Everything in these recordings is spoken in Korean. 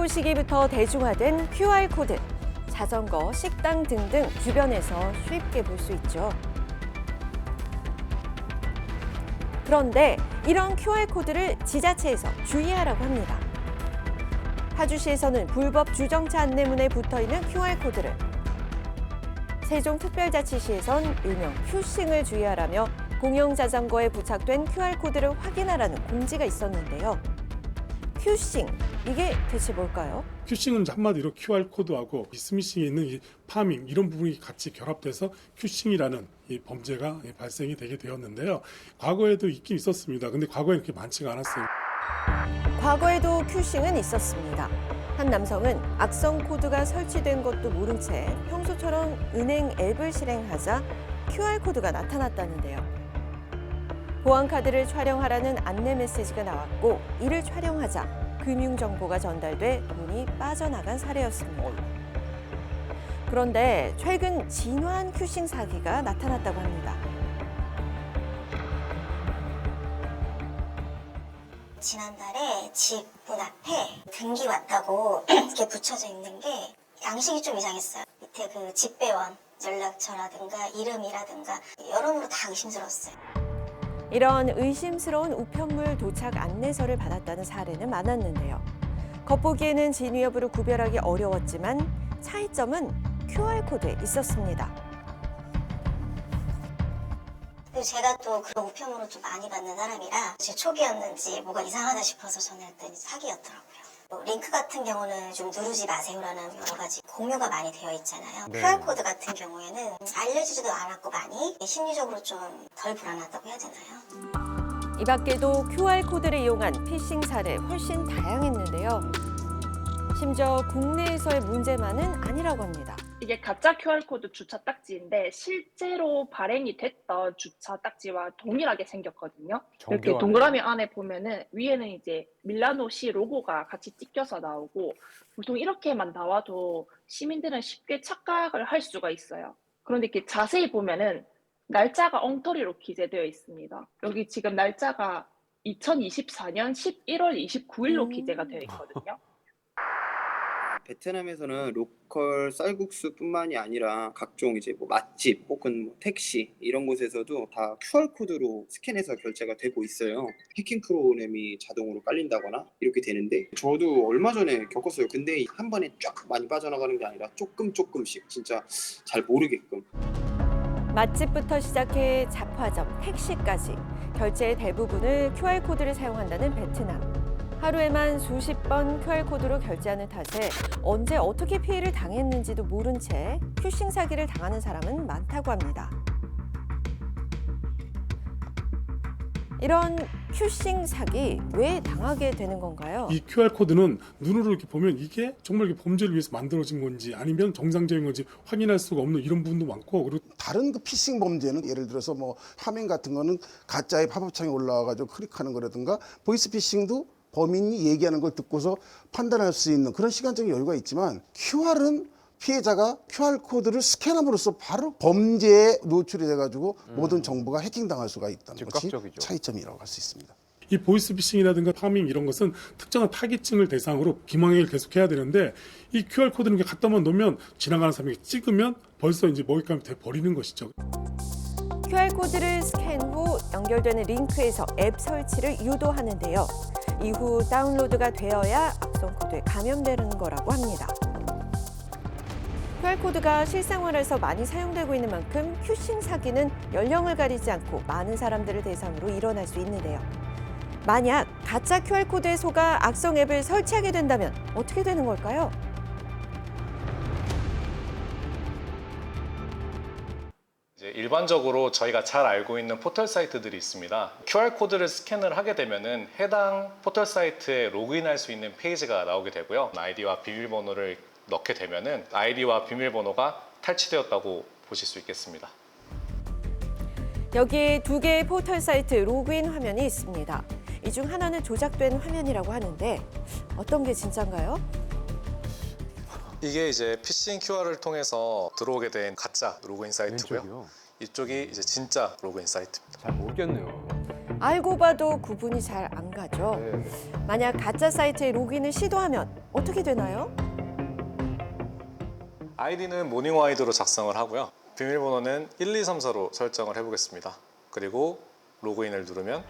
시기부터 대중화된 QR코드. 자전거, 식당 등등 주변에서 쉽게 볼 수 있죠. 그런데 이런 QR코드를 지자체에서 주의하라고 합니다. 파주시에서는 불법 주정차 안내문에 붙어있는 QR코드를, 세종특별자치시에선 일명 큐싱을 주의하라며 공영자전거에 부착된 QR코드를 확인하라는 공지가 있었는데요. 큐싱, 이게 대체 뭘까요? 큐싱은 한마디로 QR코드하고 스미싱에 있는 이 파밍 이런 부분이 같이 결합돼서 큐싱이라는 이 범죄가 발생이 되게 되었는데요. 과거에도 있긴 있었습니다. 근데 과거에 그렇게 많지가 않았어요. 과거에도 큐싱은 있었습니다. 한 남성은 악성 코드가 설치된 것도 모른 채 평소처럼 은행 앱을 실행하자 QR코드가 나타났다는데요. 보안카드를 촬영하라는 안내 메시지가 나왔고 이를 촬영하자 금융정보가 전달돼 돈이 빠져나간 사례였습니다. 그런데 최근 진화한 큐싱 사기가 나타났다고 합니다. 지난달에 집 문 앞에 등기 왔다고 이렇게 붙여져 있는 게 양식이 좀 이상했어요. 밑에 그 집배원 연락처라든가 이름이라든가 여러모로 다 의심스러웠어요. 이런 의심스러운 우편물 도착 안내서를 받았다는 사례는 많았는데요. 겉보기에는 진위 여부를 구별하기 어려웠지만 차이점은 QR코드에 있었습니다. 제가 또 그런 우편물을 좀 많이 받는 사람이라 제 초기였는지 뭐가 이상하다 싶어서 전화했더니 사기였더라고요. 링크 같은 경우는 좀 누르지 마세요라는 여러 가지 공유가 많이 되어 있잖아요. 네. QR코드 같은 경우에는 알려주지도 않았고 많이 심리적으로 좀 덜 불안하다고 해야 되나요? 이 밖에도 QR코드를 이용한 피싱 사례 훨씬 다양했는데요. 심지어 국내에서의 문제만은 아니라고 합니다. 이게 가짜 QR코드 주차 딱지인데 실제로 발행이 됐던 주차 딱지와 동일하게 생겼거든요. 이렇게 정교하네. 동그라미 안에 보면은 위에는 이제 밀라노시 로고가 같이 찍혀서 나오고 보통 이렇게만 나와도 시민들은 쉽게 착각을 할 수가 있어요. 그런데 이렇게 자세히 보면은 날짜가 엉터리로 기재되어 있습니다. 여기 지금 날짜가 2024년 11월 29일로 기재가 되어 있거든요. 베트남에서는 로컬 쌀국수뿐만이 아니라 각종 이제 뭐 맛집 혹은 뭐 택시 이런 곳에서도 다 QR코드로 스캔해서 결제가 되고 있어요. 해킹 프로그램이 자동으로 깔린다거나 이렇게 되는데 저도 얼마 전에 겪었어요. 근데 한 번에 쫙 많이 빠져나가는 게 아니라 조금씩 진짜 잘 모르게끔. 맛집부터 시작해 잡화점, 택시까지 결제의 대부분을 QR코드를 사용한다는 베트남. 하루에만 수십 번 QR코드로 결제하는 탓에 언제 어떻게 피해를 당했는지도 모른 채 큐싱 사기를 당하는 사람은 많다고 합니다. 이런 큐싱 사기 왜 당하게 되는 건가요? 이 QR코드는 눈으로 이렇게 보면 이게 정말 이렇게 범죄를 위해서 만들어진 건지 아니면 정상적인 건지 확인할 수가 없는 이런 부분도 많고, 그리고 다른 그 피싱 범죄는 예를 들어서 뭐 화면 같은 거는 가짜의 팝업창에 올라와가지고 클릭하는 거라든가 보이스 피싱도 범인이 얘기하는 걸 듣고서 판단할 수 있는 그런 시간적인 여유가 있지만 QR은 피해자가 QR코드를 스캔함으로써 바로 범죄에 노출이 돼가지고 모든 정보가 해킹당할 수가 있다는 것이 즉각적이죠. 차이점이라고 할 수 있습니다. 이 보이스피싱이라든가 파밍 이런 것은 특정한 타깃층을 대상으로 기망행위를 계속해야 되는데 이 QR코드는 이렇게 갖다만 놓으면 지나가는 사람이 찍으면 벌써 이제 먹잇감이 돼 버리는 것이죠. QR코드를 스캔 후 연결되는 링크에서 앱 설치를 유도하는데요. 이후 다운로드가 되어야 악성 코드에 감염되는 거라고 합니다. QR코드가 실생활에서 많이 사용되고 있는 만큼 큐싱 사기는 연령을 가리지 않고 많은 사람들을 대상으로 일어날 수 있는데요. 만약 가짜 QR코드에 속아 악성 앱을 설치하게 된다면 어떻게 되는 걸까요? 이제 일반적으로 저희가 잘 알고 있는 포털 사이트들이 있습니다. QR코드를 스캔을 하게 되면은 해당 포털 사이트에 로그인할 수 있는 페이지가 나오게 되고요. 아이디와 비밀번호를 넣게 되면은 아이디와 비밀번호가 탈취되었다고 보실 수 있겠습니다. 여기에 두 개의 포털 사이트 로그인 화면이 있습니다. 이 중 하나는 조작된 화면이라고 하는데 어떤 게 진짜인가요? 이게 이제 피싱 QR을 통해서 들어오게 된 가짜 로그인 사이트고요. 왼쪽이요? 이쪽이 이제 진짜 로그인 사이트입니다. 잘 모르겠네요. 알고 봐도 구분이 잘 안 가죠. 만약 가짜 사이트에 로그인을 시도하면 어떻게 되나요? 아이디는 모닝와이드로 작성을 하고요. 비밀번호는 1234로 설정을 해보겠습니다. 그리고 로그인을 누르면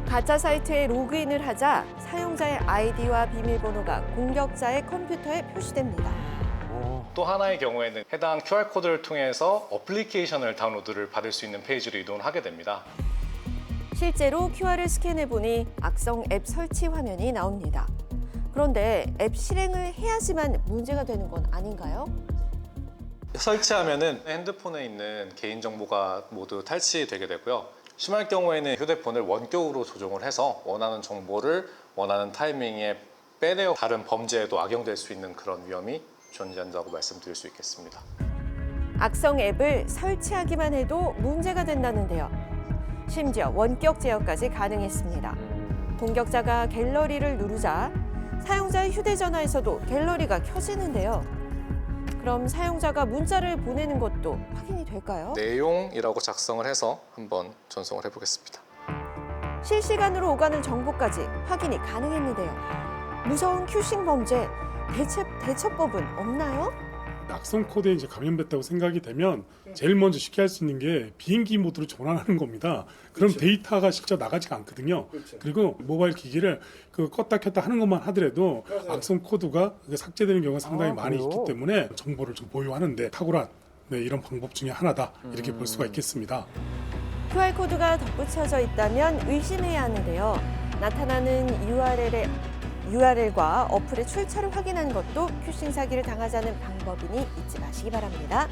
가짜 사이트에 로그인을 하자 사용자의 아이디와 비밀번호가 공격자의 컴퓨터에 표시됩니다. 또 하나의 경우에는 해당 QR코드를 통해서 어플리케이션을 다운로드를 받을 수 있는 페이지로 이동을 하게 됩니다. 실제로 QR을 스캔해보니 악성 앱 설치 화면이 나옵니다. 그런데 앱 실행을 해야지만 문제가 되는 건 아닌가요? 설치하면은 핸드폰에 있는 개인정보가 모두 탈취되게 되고요. 심할 경우에는 휴대폰을 원격으로 조종을 해서 원하는 정보를 원하는 타이밍에 빼내어 다른 범죄에도 악용될 수 있는 그런 위험이 존재한다고 말씀드릴 수 있겠습니다. 악성 앱을 설치하기만 해도 문제가 된다는데요. 심지어 원격 제어까지 가능했습니다. 공격자가 갤러리를 누르자 사용자의 휴대전화에서도 갤러리가 켜지는데요. 그럼 사용자가 문자를 보내는 것도 확인이 될까요? 내용이라고 작성을 해서 한번 전송을 해보겠습니다. 실시간으로 오가는 정보까지 확인이 가능했는데요. 무서운 큐싱 범죄, 대처법은 없나요? 악성 코드에 이제 감염됐다고 생각이 되면 제일 먼저 쉽게 할 수 있는 게 비행기 모드로 전환하는 겁니다. 그럼 데이터가 실제 나가지가 않거든요. 그리고 모바일 기기를 껐다 켰다 하는 것만 하더라도 악성 코드가 삭제되는 경우가 상당히 많이 있기 때문에 정보를 좀 보유하는데 탁월한 이런 방법 중에 하나다 이렇게 볼 수가 있겠습니다. QR코드가 덧붙여져 있다면 의심해야 하는데요. 나타나는 URL과 어플의 출처를 확인하는 것도 큐싱 사기를 당하지 않는 방법이니 잊지 마시기 바랍니다.